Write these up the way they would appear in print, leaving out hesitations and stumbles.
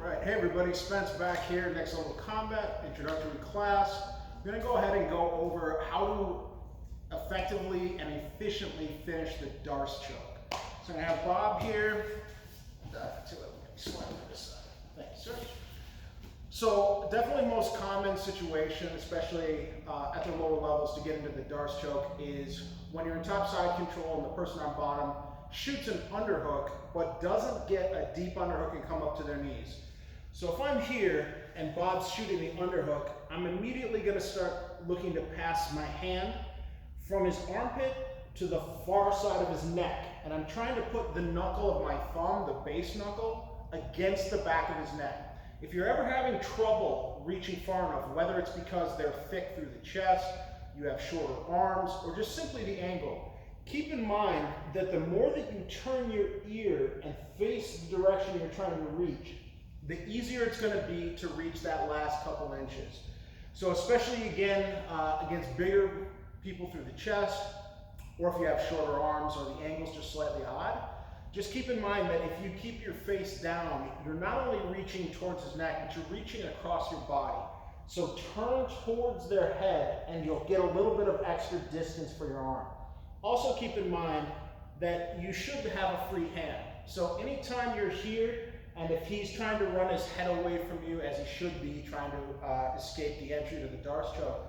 Right, hey everybody, Spence back here, Next Level Combat, introductory class. I'm going to go ahead and go over how to effectively and efficiently finish the Darce choke. So I'm going to have Bob here. Thank you, sir. So definitely most common situation, especially at the lower levels to get into the Darce choke, is when you're in top side control and the person on bottom shoots an underhook but doesn't get a deep underhook and come up to their knees. So if I'm here and Bob's shooting the underhook, I'm immediately going to start looking to pass my hand from his armpit to the far side of his neck. And I'm trying to put the knuckle of my thumb, the base knuckle, against the back of his neck. If you're ever having trouble reaching far enough, whether it's because they're thick through the chest, you have shorter arms, or just simply the angle, keep in mind that the more that you turn your ear and face the direction you're trying to reach, the easier it's going to be to reach that last couple inches. So especially again against bigger people through the chest, or if you have shorter arms or the angle's just slightly odd, just keep in mind that if you keep your face down, you're not only reaching towards his neck, but you're reaching across your body. So turn towards their head and you'll get a little bit of extra distance for your arm. Also keep in mind that you should have a free hand. So anytime you're here, and if he's trying to run his head away from you, as he should be, trying to escape the entry to the Darce choke,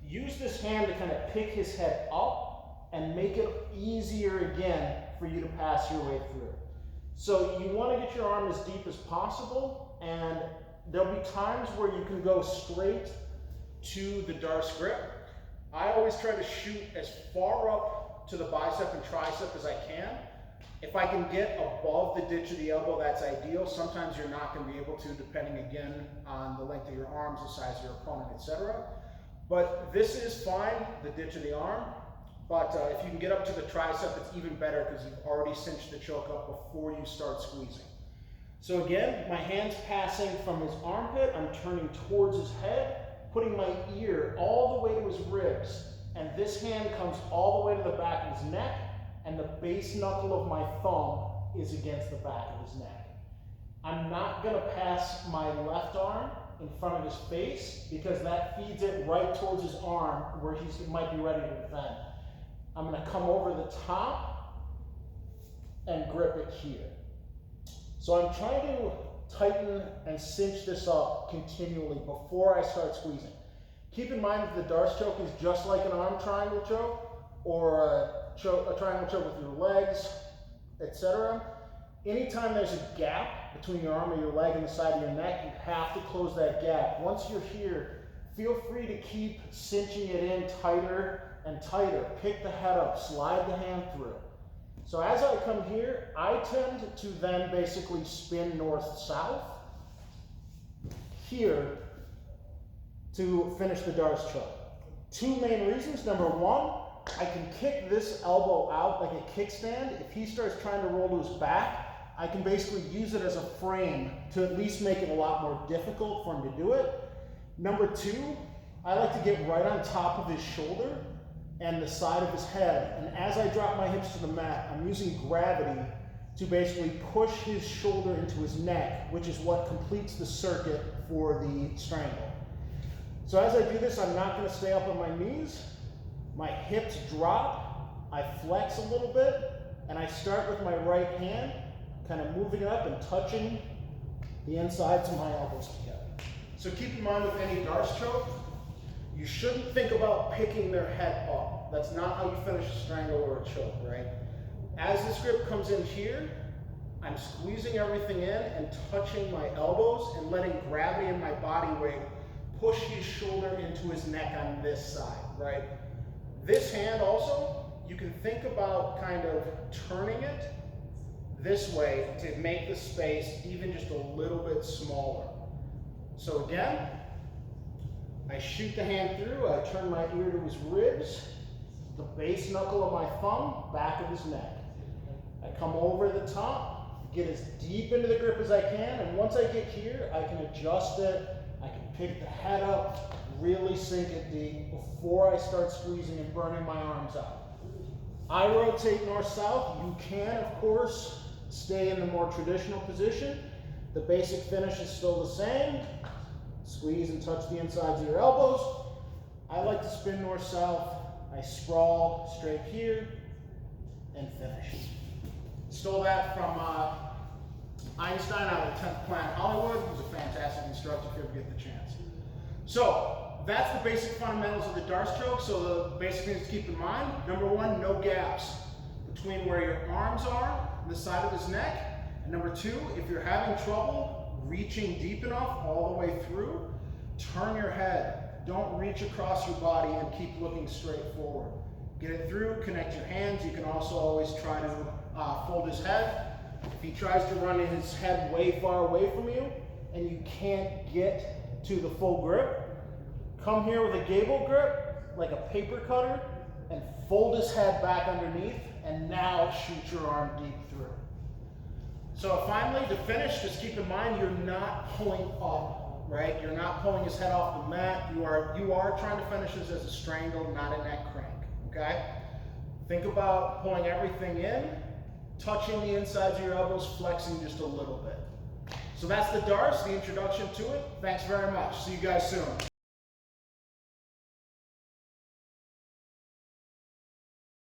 use this hand to kind of pick his head up and make it easier again for you to pass your way through. So you want to get your arm as deep as possible, and there'll be times where you can go straight to the Darce grip. I always try to shoot as far up to the bicep and tricep as I can. If I can get above the ditch of the elbow, that's ideal. Sometimes you're not going to be able to, depending again on the length of your arms, the size of your opponent, etc. But this is fine, the ditch of the arm. But if you can get up to the tricep, it's even better because you've already cinched the choke up before you start squeezing. So again, my hand's passing from his armpit. I'm turning towards his head, putting my ear all the way to his ribs. And this hand comes all the way to the back of his neck, and the base knuckle of my thumb is against the back of his neck. I'm not going to pass my left arm in front of his face because that feeds it right towards his arm where he might be ready to defend. I'm going to come over the top and grip it here. So I'm trying to tighten and cinch this up continually before I start squeezing. Keep in mind that the Darce choke is just like an arm triangle choke or a triangle choke with your legs, etc. Anytime there's a gap between your arm or your leg and the side of your neck, you have to close that gap. Once you're here, feel free to keep cinching it in tighter and tighter. Pick the head up, slide the hand through. So as I come here, I tend to then basically spin north-south here to finish the Darce choke. Two main reasons. Number one, I can kick this elbow out like a kickstand. If he starts trying to roll to his back, I can basically use it as a frame to at least make it a lot more difficult for him to do it. Number two, I like to get right on top of his shoulder and the side of his head. And as I drop my hips to the mat, I'm using gravity to basically push his shoulder into his neck, which is what completes the circuit for the strangle. So as I do this, I'm not going to stay up on my knees. My hips drop, I flex a little bit, and I start with my right hand, kind of moving up and touching the insides of my elbows together. So keep in mind with any Darce choke, you shouldn't think about picking their head up. That's not how you finish a strangle or a choke, right? As this grip comes in here, I'm squeezing everything in and touching my elbows and letting gravity in my body weight push his shoulder into his neck on this side, right? This hand also, you can think about kind of turning it this way to make the space even just a little bit smaller. So again, I shoot the hand through, I turn my ear to his ribs, the base knuckle of my thumb, back of his neck. I come over the top, get as deep into the grip as I can, and once I get here, I can adjust it, I can pick the head up, really sink it deep before I start squeezing and burning my arms out. I rotate north-south. You can, of course, stay in the more traditional position. The basic finish is still the same. Squeeze and touch the insides of your elbows. I like to spin north-south. I sprawl straight here and finish. Stole that from Einstein out of the 10th Planet Hollywood, who's a fantastic instructor if you ever get the chance. So that's the basic fundamentals of the Darce choke. So the basic things to keep in mind: number one, no gaps between where your arms are and the side of his neck. And number two, if you're having trouble reaching deep enough all the way through, turn your head. Don't reach across your body and keep looking straight forward. Get it through, connect your hands. You can also always try to fold his head. If he tries to run his head way far away from you and you can't get to the full grip, come here with a gable grip, like a paper cutter, and fold his head back underneath, and now shoot your arm deep through. So finally, to finish, just keep in mind you're not pulling up, right? You're not pulling his head off the mat. You are trying to finish this as a strangle, not a neck crank, okay? Think about pulling everything in, touching the insides of your elbows, flexing just a little bit. So that's the Darce, the introduction to it. Thanks very much. See you guys soon.